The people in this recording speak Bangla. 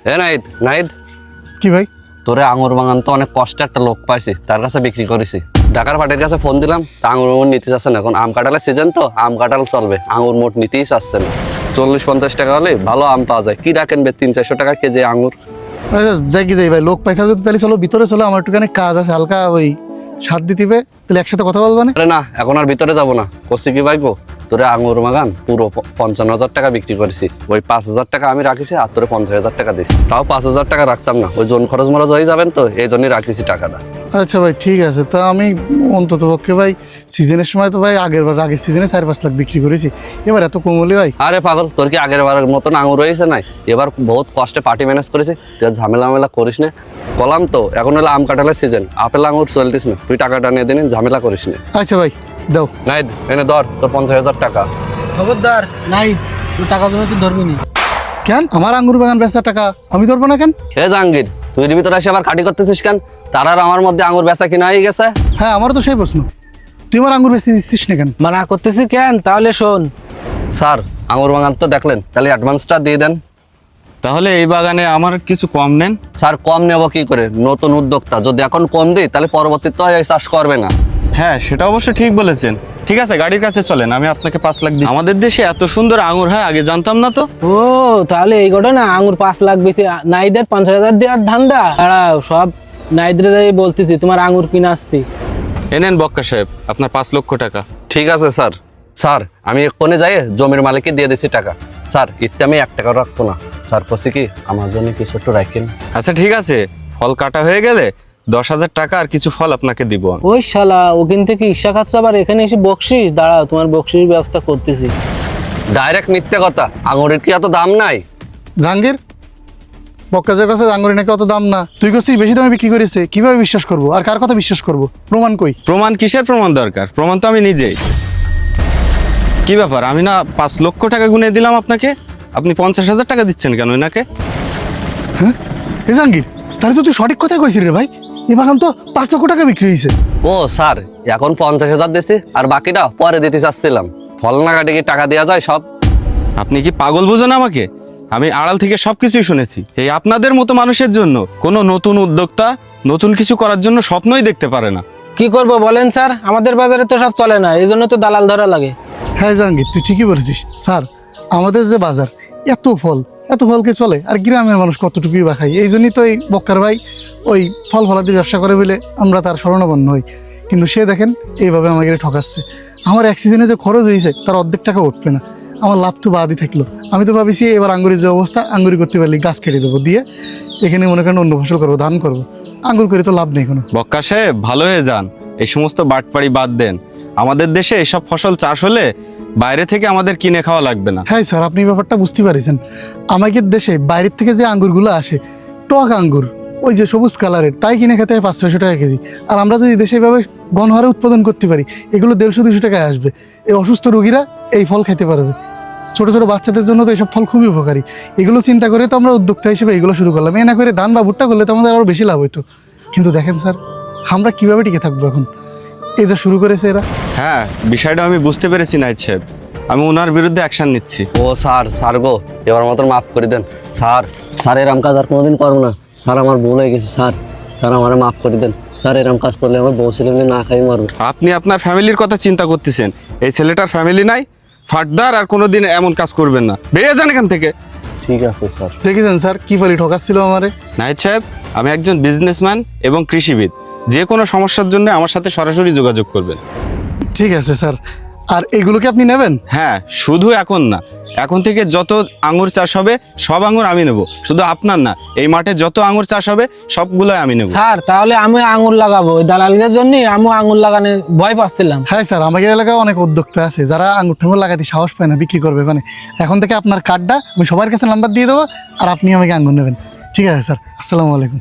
এ নাইদ নাইদ, কি ভাই? তোরে আঙুর বাগান তো অনেক কষ্টে একটা লোক পাইছি, তার কাছে বিক্রি করেছি। ঢাকার পাটের কাছে ফোন দিলাম, তা আঙুর নিতে চাচ্ছে না। এখন আম কাঁঠালের সিজন তো আম কাঁঠাল চলবে, আঙুর মোট নিতেই চাচ্ছে না। 40-50 টাকা হলে ভালো আম পাওয়া যায়। কি ডাকেন 300-400 টাকা কেজি আঙুর। যাই কি যাই ভাই, লোক পাইছা যদি তাহলে চলো ভিতরে চলো, আমার একটুখানি কাজ আছে হালকা, ওই সাত দিতে তাহলে একসাথে কথা বলবো না? আরে না, এখন আর ভিতরে যাবো না। করছি কি ভাই গো, তোরে আঙুর বাগান পুরো 55,000 টাকা বিক্রি করেছি। ওই 5,000 টাকা আমি রাখিছি, আর তোরে 50,000 টাকা দিছি। তাও 5,000 টাকা রাখতাম না, ওই জন খরচ মরচ হয়ে যাবেন তো, এই জন্যই রাখিছি টাকাটা। আচ্ছা ভাই ঠিক আছে, তা আমি অন্তত পক্ষে ভাই সিজনের সময় তো ভাই আগের সিজনে 4-5 লাখ বিক্রি করেছি, এবার এত কমলে ভাই? আরে পাগল, তোর কি আগের বারের মতন আঙুর হয়েছে নাই? এবার বহুত কষ্টে পার্টি ম্যানেজ করেছি, তুই ঝামেলা করিস না। বললাম তো এখন হলো আম কাঁঠালের সিজন, আপেল আঙুর চলতিস না, তুই টাকাটা নিয়ে দিন, ঝামেলা করিস না। আচ্ছা ভাই দাও। নাই এনে ধর তোর 50,000 টাকা। খবরদার নাই, তুই টাকা জন্য তুই ধরবি না। কেন আমার আঙ্গুর বাগান বেচার টাকা আমি ধরবো না কেন? হে জাহাঙ্গীর, তুই এর ভিতরে এসে আবার খাটি করতেছিস কেন? তার আর আমার মধ্যে আঙুর বেচা কিনা হয়ে গেছে। হ্যাঁ আমারও তো সেই প্রশ্ন, তুই আমার আঙ্গুর বেচতে দিচ্ছিস না কেন? মানা করতেছি কেন? তাহলে শোন, স্যার আঙুর বাগান তো দেখলেন, তাহলে অ্যাডভান্সটা দিয়ে দেন। তাহলে এই বাগানে আমার কিছু কম নেন। স্যার কম নেব কি করে? নতুন উদ্যোক্তা, যদি এখন কম দিই তাহলে পরবর্তীতে এই চাষ করবে না। হ্যাঁ সেটা অবশ্য ঠিক বলেছেন। ঠিক আছে গাড়ির কাছে চলেন, আমি আপনাকে 5 লাখ দিই। আমাদের দেশে এত সুন্দর আঙুর হয় আগে জানতাম না তো। ও তাহলে এই ঘটনা, আঙুর 5 লাখ বেশি নাইদের 50,000 দেওয়ার ধান্দা। দাঁড়াও, সব নাইদের বলতেছি, তোমার আঙুর কিনে আসছি। এনেন বক্কা সাহেব আপনার 5 লক্ষ টাকা। ঠিক আছে স্যার। স্যার আমি এক্ষণে যাই জমির মালিককে দিয়ে দিচ্ছি টাকা। স্যার ইতে আমি 1 টাকা রাখবো না। স্যার বলছি কি আমার জন্য কিছু একটু রাখেন। আচ্ছা ঠিক আছে, ফল কাটা হয়ে গেলে 10,000 টাকা আর কিছু ফল আপনাকে দিব। ওই শালা ওখান থেকে ঈর্ষা খাচ্ছে, আবার এখানে এসে বকশিস। দাঁড়াও, তোমার বকশিস ব্যবস্থা করতেছি। ডাইরেক্ট মিথ্যে কথা, আঙুরের কি এত দাম নাই? জাহাঙ্গীর, বক্কাজের কাছে আঙ্গুরের নাকি অত দাম না, তুই করছিস বেশি দামে বিক্রি করেছে, কিভাবে বিশ্বাস করবো? আর কার কথা বিশ্বাস করবো? প্রমাণ কই? প্রমাণ কিসের প্রমাণ দরকার? প্রমাণ তো আমি নিজেই। কি ব্যাপার, আমি না 5 লক্ষ টাকা গুনে দিলাম আপনাকে, আপনি 50,000 টাকা দিচ্ছেন কেন এনাকে? হ্যাঁ এ জাহাঙ্গীর, তাহলে তো তুই সঠিক কথাই কইছিস রে ভাই, এ বাগান তো 5 লক্ষ টাকা বিক্রি হয়েছে। ও স্যার, এখন 50,000 দিছি, আর বাকিটা পরে দিতে চাচ্ছিলাম। ফল না কাটে কি টাকা দেওয়া যায় সব? আপনি কি পাগল বুঝেন আমাকে? আমি আড়াল থেকে সবকিছুই শুনেছি। এই আপনাদের মতো মানুষের জন্য কোনো নতুন উদ্যোক্তা নতুন কিছু করার জন্য স্বপ্নই দেখতে পারে না। কি করব বলেন স্যার, আমাদের বাজারে তো সব চলে না, এই জন্য তো দালাল ধরা লাগে। হ্যাঁ জাহাঙ্গীর, তুই ঠিকই বলেছিস। স্যার আমাদের যে বাজার, এত ফলকে চলে, আর গ্রামের মানুষ কতটুকুই বা খায়। এই জন্যই তো এই বক্কার ভাই ওই ফল ফলাদির ব্যবসা করে বলে আমরা তার শরণাপন্ন হই। কিন্তু সে দেখেন এইভাবে আমাকে ঠকাচ্ছে। আমার এক সিজনে যে খরচ হয়েছে তার অর্ধেক টাকা উঠবে না, আমার লাভ তো বাদই থাকলো। আমি তো ভাবিছি এবার আঙ্গুরের যে অবস্থা, আঙ্গুরি করতে পারলে গাছ কেটে দেবো, দিয়ে এখানে মনে করেন অন্য ফসল করবো, ধান করবো। আঙ্গুর করে তো লাভ নেই কোনো। বক্কা সাহেব ভালো হয়ে যান, এই সমস্ত বাটপাড়ি বাদ দেন। আমাদের দেশে এসব ফসল চাষ হলে বাইরে থেকে আমাদের কিনে খাওয়া লাগবে না। হ্যাঁ স্যার, আপনি ব্যাপারটা বুঝতে পারছেন। আমাদের দেশে বাইরের থেকে যে আঙ্গুরগুলো আসে, টক আঙ্গুর, ওই যে সবুজ কালারের, তাই কিনে খেতে হয় 500-600 টাকা কেজি। আর আমরা যদি দেশে এভাবে গণহারে উৎপাদন করতে পারি, এগুলো 150-200 টাকায় আসবে। এই অসুস্থ রোগীরা এই ফল খেতে পারবে। ছোট ছোট বাচ্চাদের জন্য তো এইসব ফল খুবই উপকারী। এগুলো চিন্তা করে তো আমরা উদ্যোক্তা হিসেবে এগুলো শুরু করলাম। এ না করে ধান বা ভুট্টা করলে তো আমাদের আরও বেশি লাভ হইতো। কিন্তু দেখেন স্যার, আমরা কীভাবে টিকে থাকবো এখন? এই যে শুরু করেছে এরা। হ্যাঁ বিষয়টা আমি বুঝতে পেরেছি নাইট সাহেব, আমি ওনার বিরুদ্ধে অ্যাকশন নিচ্ছি। ও স্যার গো, এবার মতন মাফ করে দেন স্যার এরম কাজ আর কোনোদিন করবো না। স্যার আমার ভুল হয়ে গেছে স্যার আমার মাফ করে দেন। স্যার এরম কাজ করলে আমার বউ ছেলে মেয়ে না খাই মারবো। আপনি আপনার ফ্যামিলির কথা চিন্তা করতেছেন, এই ছেলেটার ফ্যামিলি নাই, ফাটদার আর কোনোদিন এমন কাজ করবেন না, বেরিয়ে যান এখান থেকে। ঠিক আছে স্যার। দেখেছেন স্যার কি বলি ঠকাচ্ছিল আমারে। নাইট সাহেব, আমি একজন বিজনেসম্যান এবং কৃষিবিদ, যে কোনো সমস্যার জন্য আমার সাথে সরাসরি যোগাযোগ করবেন। ঠিক আছে স্যার, আর এগুলোকে আপনি নেবেন? হ্যাঁ, শুধু এখন না, এখন থেকে যত আঙুর চাষ হবে সব আঙুর আমি নেব, শুধু আপনার না, এই মাঠে যত আঙুর চাষ হবে সবগুলোই আমি নেব। স্যার তাহলে আমি আঙুর লাগাবো, ওই দালালদের জন্য আমি আঙুর লাগানো ভয় পাচ্ছিলাম। হ্যাঁ স্যার, আমাদের এলাকায় অনেক উদ্যোক্তা আছে যারা আঙুর ঠাঙ্গুর লাগাতে সাহস পায় না, বিক্রি করবে। মানে এখন থেকে আপনার কার্ডটা আমি সবার কাছে নাম্বার দিয়ে দেবো, আর আপনি আমাকে আঙুর নেবেন। ঠিক আছে স্যার, আসসালামু আলাইকুম।